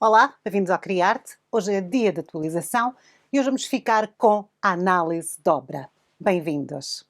Olá, bem-vindos ao Criarte. Hoje é dia de atualização e hoje vamos ficar com a análise de obra. Bem-vindos.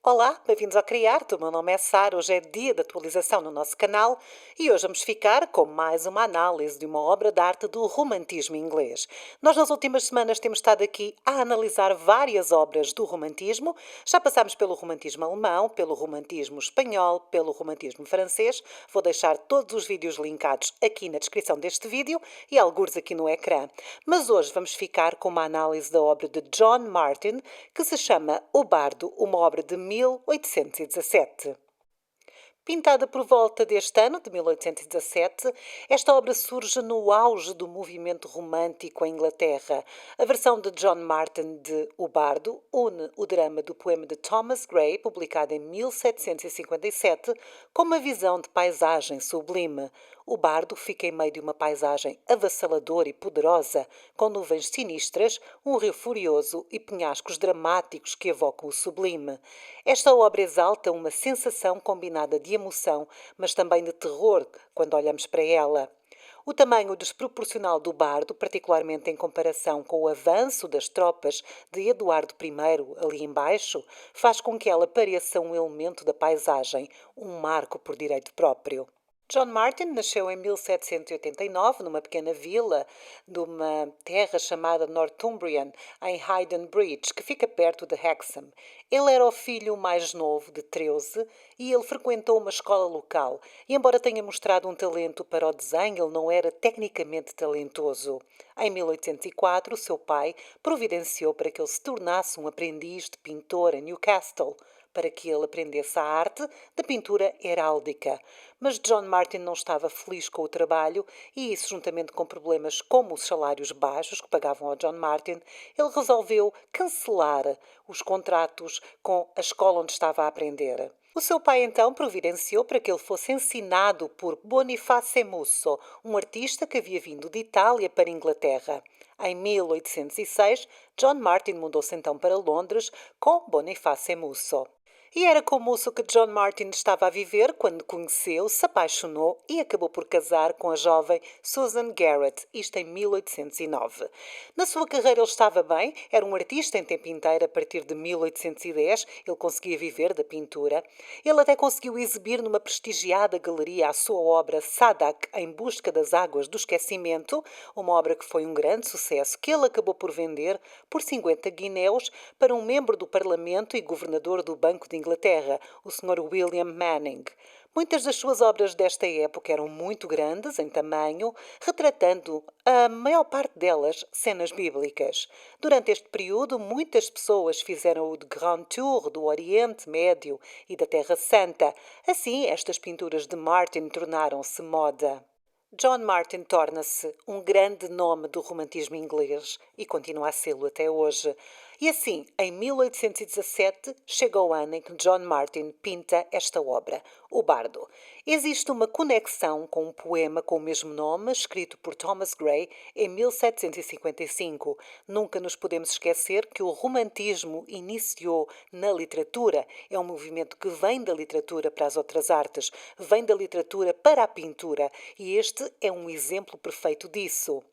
Olá, bem-vindos ao Criarte. O meu nome é Sara. Hoje é dia de atualização no nosso canal e hoje vamos ficar com mais uma análise de uma obra de arte do romantismo inglês. Nós nas últimas semanas temos estado aqui a analisar várias obras do romantismo. Já passámos pelo romantismo alemão, pelo romantismo espanhol, pelo romantismo francês. Vou deixar todos os vídeos linkados aqui na descrição deste vídeo e algures aqui no ecrã. Mas hoje vamos ficar com uma análise da obra de John Martin, que se chama O Bardo, uma obra de 1817. Pintada por volta deste ano, de 1817, esta obra surge no auge do movimento romântico em Inglaterra. A versão de John Martin de O Bardo une o drama do poema de Thomas Gray, publicado em 1757, com uma visão de paisagem sublime. O bardo fica em meio de uma paisagem avassaladora e poderosa, com nuvens sinistras, um rio furioso e penhascos dramáticos que evocam o sublime. Esta obra exalta uma sensação combinada de emoção, mas também de terror quando olhamos para ela. O tamanho desproporcional do bardo, particularmente em comparação com o avanço das tropas de Eduardo I ali embaixo, faz com que ela pareça um elemento da paisagem, um marco por direito próprio. John Martin nasceu em 1789 numa pequena vila de uma terra chamada Northumbrian, em Haydon Bridge, que fica perto de Hexham. Ele era o filho mais novo de 13 e ele frequentou uma escola local. E embora tenha mostrado um talento para o desenho, ele não era tecnicamente talentoso. Em 1804, seu pai providenciou para que ele se tornasse um aprendiz de pintor em Newcastle, para que ele aprendesse a arte da pintura heráldica. Mas John Martin não estava feliz com o trabalho e isso, juntamente com problemas como os salários baixos que pagavam ao John Martin, ele resolveu cancelar os contratos com a escola onde estava a aprender. O seu pai então providenciou para que ele fosse ensinado por Boniface Musso, um artista que havia vindo de Itália para a Inglaterra. Em 1806, John Martin mudou-se então para Londres com Boniface Musso. E era com o moço que John Martin estava a viver quando conheceu, se apaixonou e acabou por casar com a jovem Susan Garrett, isto em 1809. Na sua carreira ele estava bem, era um artista em tempo inteiro a partir de 1810, ele conseguia viver da pintura. Ele até conseguiu exibir numa prestigiada galeria a sua obra Sadak, Em Busca das Águas do Esquecimento, uma obra que foi um grande sucesso, que ele acabou por vender por 50 guinéus para um membro do Parlamento e governador do Banco de Inglaterra, o Sr. William Manning. Muitas das suas obras desta época eram muito grandes em tamanho, retratando, a maior parte delas, cenas bíblicas. Durante este período, muitas pessoas fizeram o de Grand Tour do Oriente Médio e da Terra Santa. Assim, estas pinturas de Martin tornaram-se moda. John Martin torna-se um grande nome do romantismo inglês e continua a sê-lo até hoje. E assim, em 1817, chega o ano em que John Martin pinta esta obra, O Bardo. Existe uma conexão com um poema com o mesmo nome, escrito por Thomas Gray em 1755. Nunca nos podemos esquecer que o romantismo iniciou na literatura. É um movimento que vem da literatura para as outras artes, vem da literatura para a pintura, e este é um exemplo perfeito disso.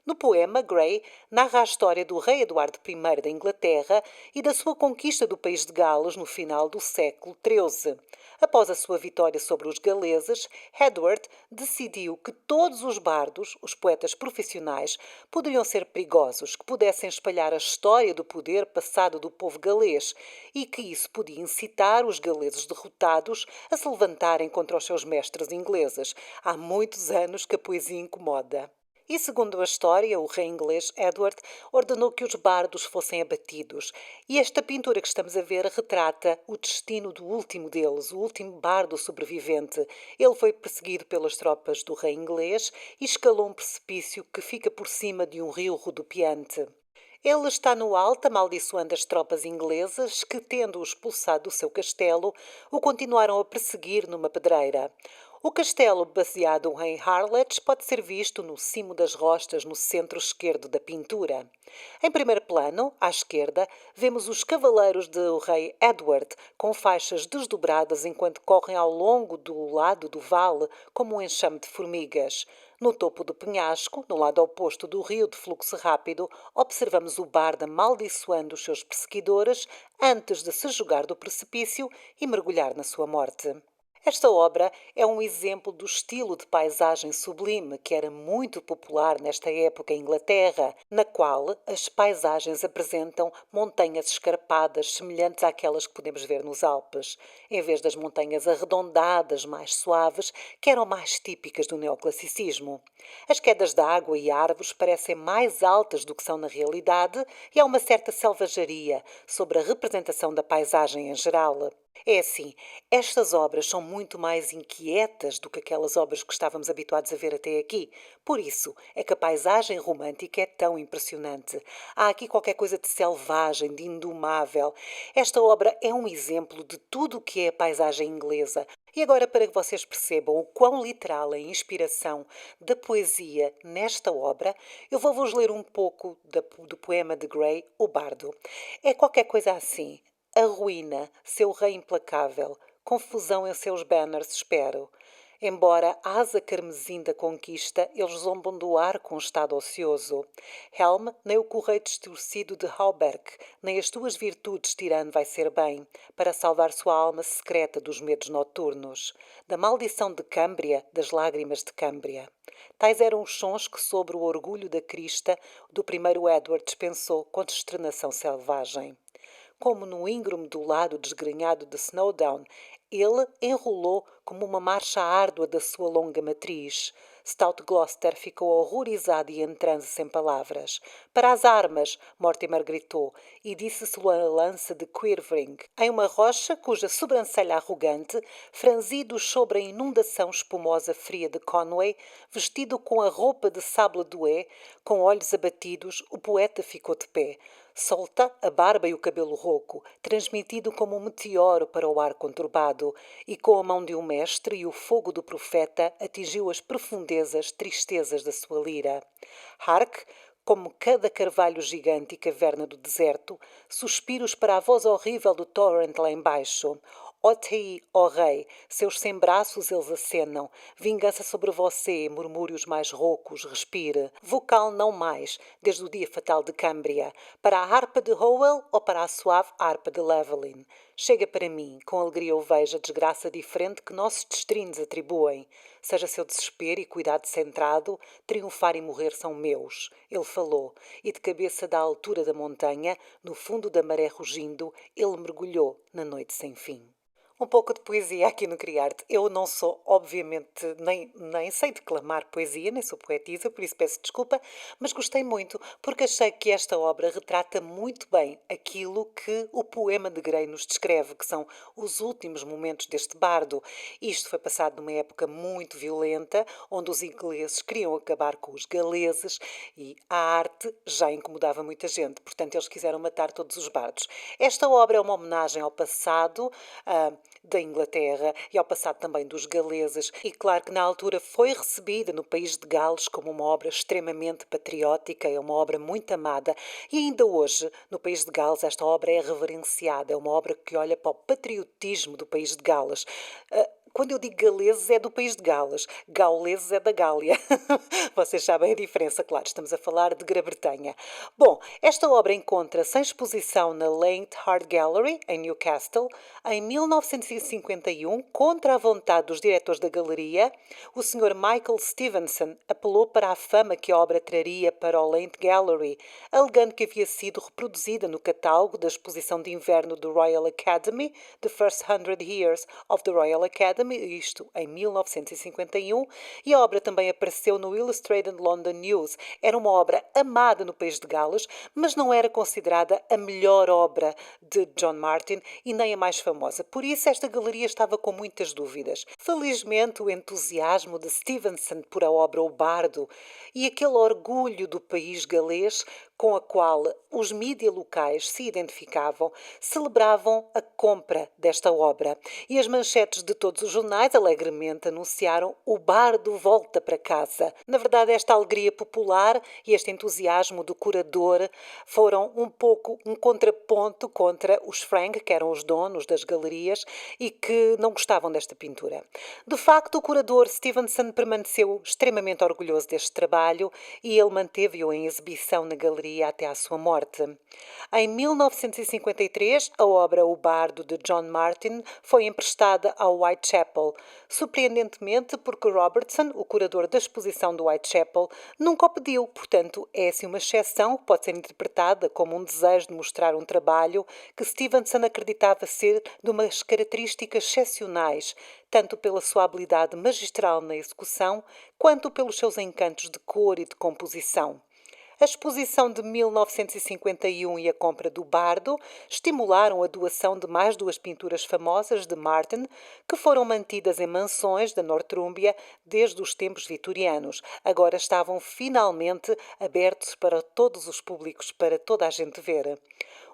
No poema, Gray narra a história do rei Eduardo I da Inglaterra e da sua conquista do país de Gales no final do século XIII. Após a sua vitória sobre os galeses, Edward decidiu que todos os bardos, os poetas profissionais, poderiam ser perigosos, que pudessem espalhar a história do poder passado do povo galês e que isso podia incitar os galeses derrotados a se levantarem contra os seus mestres ingleses. Há muitos anos que a poesia incomoda. E segundo a história, o rei inglês Edward ordenou que os bardos fossem abatidos. E esta pintura que estamos a ver retrata o destino do último deles, o último bardo sobrevivente. Ele foi perseguido pelas tropas do rei inglês e escalou um precipício que fica por cima de um rio rodopiante. Ele está no alto, amaldiçoando as tropas inglesas que, tendo-o expulsado do seu castelo, o continuaram a perseguir numa pedreira. O castelo, baseado em Harlech, pode ser visto no cimo das rostas no centro esquerdo da pintura. Em primeiro plano, à esquerda, vemos os cavaleiros do rei Edward, com faixas desdobradas enquanto correm ao longo do lado do vale como um enxame de formigas. No topo do penhasco, no lado oposto do rio de fluxo rápido, observamos o bardo amaldiçoando os seus perseguidores antes de se jogar do precipício e mergulhar na sua morte. Esta obra é um exemplo do estilo de paisagem sublime que era muito popular nesta época em Inglaterra, na qual as paisagens apresentam montanhas escarpadas semelhantes àquelas que podemos ver nos Alpes, em vez das montanhas arredondadas mais suaves que eram mais típicas do neoclassicismo. As quedas de água e árvores parecem mais altas do que são na realidade e há uma certa selvageria sobre a representação da paisagem em geral. É assim, estas obras são muito mais inquietas do que aquelas obras que estávamos habituados a ver até aqui. Por isso é que a paisagem romântica é tão impressionante. Há aqui qualquer coisa de selvagem, de indomável. Esta obra é um exemplo de tudo o que é a paisagem inglesa. E agora, para que vocês percebam o quão literal é a inspiração da poesia nesta obra, eu vou-vos ler um pouco do poema de Gray, O Bardo. É qualquer coisa assim. A ruína, seu rei implacável, confusão em seus banners espero. Embora a asa carmesim da conquista, eles zombam do ar com estado ocioso. Helm, nem o correio distorcido de Hauberk, nem as tuas virtudes tirano vai ser bem, para salvar sua alma secreta dos medos noturnos, da maldição de Câmbria, das lágrimas de Câmbria. Tais eram os sons que sobre o orgulho da crista do primeiro Edward dispensou com consternação selvagem. Como no íngreme do lado desgrenhado de Snowdown, ele enrolou como uma marcha árdua da sua longa matriz. Stout Gloucester ficou horrorizado e em transe sem palavras. Para as armas, Mortimer gritou, e disse-se-lo a lança de Quivering, em uma rocha cuja sobrancelha arrogante, franzidos sobre a inundação espumosa fria de Conway, vestido com a roupa de sable doué, com olhos abatidos, o poeta ficou de pé. Solta a barba e o cabelo rouco, transmitido como um meteoro para o ar conturbado, e com a mão de um mestre e o fogo do profeta atingiu as profundezas, tristezas da sua lira. Hark, como cada carvalho gigante e caverna do deserto, suspiros para a voz horrível do torrent lá embaixo. Ó Tei, ó rei, seus 100 braços eles acenam, vingança sobre você, murmúrios mais roucos, respire. Vocal não mais, desde o dia fatal de Câmbria, para a harpa de Howell ou para a suave harpa de Levelin. Chega para mim, com alegria eu vejo a desgraça diferente que nossos destinos atribuem. Seja seu desespero e cuidado centrado, triunfar e morrer são meus. Ele falou, e de cabeça da altura da montanha, no fundo da maré rugindo, ele mergulhou na noite sem fim. Um pouco de poesia aqui no Criarte. Eu não sou, obviamente, nem sei declamar poesia, nem sou poetisa, por isso peço desculpa, mas gostei muito porque achei que esta obra retrata muito bem aquilo que o poema de Gray nos descreve, que são os últimos momentos deste bardo. Isto foi passado numa época muito violenta, onde os ingleses queriam acabar com os galeses e a arte já incomodava muita gente, portanto eles quiseram matar todos os bardos. Esta obra é uma homenagem ao passado, da Inglaterra e ao passado também dos galeses, e claro que na altura foi recebida no país de Gales como uma obra extremamente patriótica, é uma obra muito amada, e ainda hoje no país de Gales esta obra é reverenciada, é uma obra que olha para o patriotismo do país de Gales. Quando eu digo galeses é do país de Gales, gauleses é da Gália. Vocês sabem a diferença, claro, estamos a falar de Grã-Bretanha. Bom, esta obra encontra-se em exposição na Leighton Art Gallery, em Newcastle, em 1951, contra a vontade dos diretores da galeria. O Sr. Michael Stevenson apelou para a fama que a obra traria para o Leighton Gallery, alegando que havia sido reproduzida no catálogo da exposição de inverno do Royal Academy, The First 100 Years of the Royal Academy, isto em 1951, e a obra também apareceu no Illustrated London News. Era uma obra amada no país de Gales, mas não era considerada a melhor obra de John Martin e nem a mais famosa. Por isso, esta galeria estava com muitas dúvidas. Felizmente, o entusiasmo de Stevenson por a obra O Bardo e aquele orgulho do país galês com a qual os mídia locais se identificavam celebravam a compra desta obra e as manchetes de todos os jornais alegremente anunciaram: o bardo volta para casa. Na verdade, esta alegria popular e este entusiasmo do curador foram um pouco um contraponto contra os Frank, que eram os donos das galerias e que não gostavam desta pintura. De facto, o curador Stevenson permaneceu extremamente orgulhoso deste trabalho e ele manteve-o em exibição na galeria até à sua morte. Em 1953, a obra O Bardo de John Martin foi emprestada ao Whitechapel, surpreendentemente porque Robertson, o curador da exposição do Whitechapel, nunca o pediu, portanto é assim uma exceção que pode ser interpretada como um desejo de mostrar um trabalho que Stevenson acreditava ser de umas características excepcionais, tanto pela sua habilidade magistral na execução, quanto pelos seus encantos de cor e de composição. A exposição de 1951 e a compra do Bardo estimularam a doação de mais duas pinturas famosas de Martin, que foram mantidas em mansões da Northumbria desde os tempos vitorianos. Agora estavam finalmente abertos para todos os públicos, para toda a gente ver.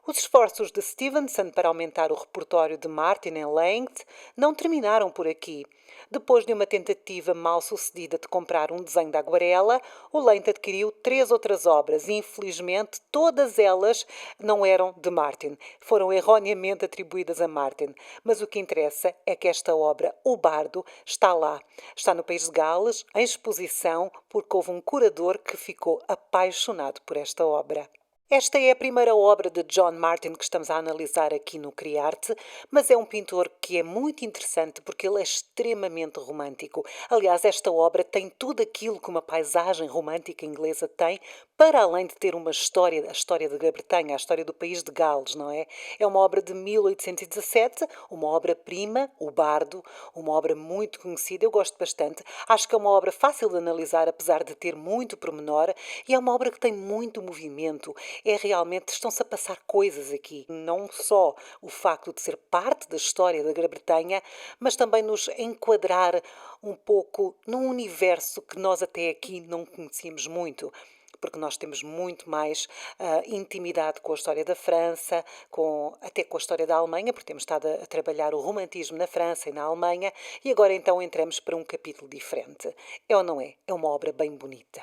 Os esforços de Stevenson para aumentar o repertório de Martin em Length não terminaram por aqui. Depois de uma tentativa mal sucedida de comprar um desenho de aguarela, o Length adquiriu 3 outras obras e, infelizmente, todas elas não eram de Martin. Foram erroneamente atribuídas a Martin. Mas o que interessa é que esta obra, O Bardo, está lá. Está no país de Gales, em exposição, porque houve um curador que ficou apaixonado por esta obra. Esta é a primeira obra de John Martin que estamos a analisar aqui no Criarte, mas é um pintor que é muito interessante porque ele é extremamente romântico. Aliás, esta obra tem tudo aquilo que uma paisagem romântica inglesa tem, para além de ter uma história, a história da Grã-Bretanha, a história do país de Gales, não é? É uma obra de 1817, uma obra-prima, O Bardo, uma obra muito conhecida, eu gosto bastante. Acho que é uma obra fácil de analisar, apesar de ter muito pormenor, e é uma obra que tem muito movimento. É realmente, estão-se a passar coisas aqui. Não só o facto de ser parte da história da Grã-Bretanha, mas também nos enquadrar um pouco num universo que nós até aqui não conhecíamos muito. Porque nós temos muito mais intimidade com a história da França, até com a história da Alemanha, porque temos estado a trabalhar o romantismo na França e na Alemanha, e agora então entramos para um capítulo diferente. É ou não é? É uma obra bem bonita.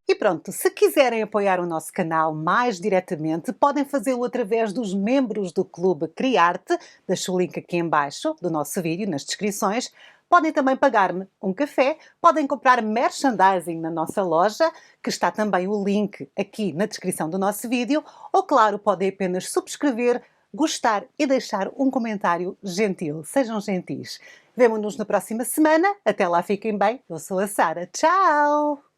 E pronto, se quiserem apoiar o nosso canal mais diretamente, podem fazê-lo através dos membros do Clube Criarte, deixo o link aqui em baixo do nosso vídeo, nas descrições. Podem também pagar-me um café, podem comprar merchandising na nossa loja, que está também o link aqui na descrição do nosso vídeo, ou claro, podem apenas subscrever, gostar e deixar um comentário gentil. Sejam gentis. Vemo-nos na próxima semana. Até lá, fiquem bem. Eu sou a Sara. Tchau!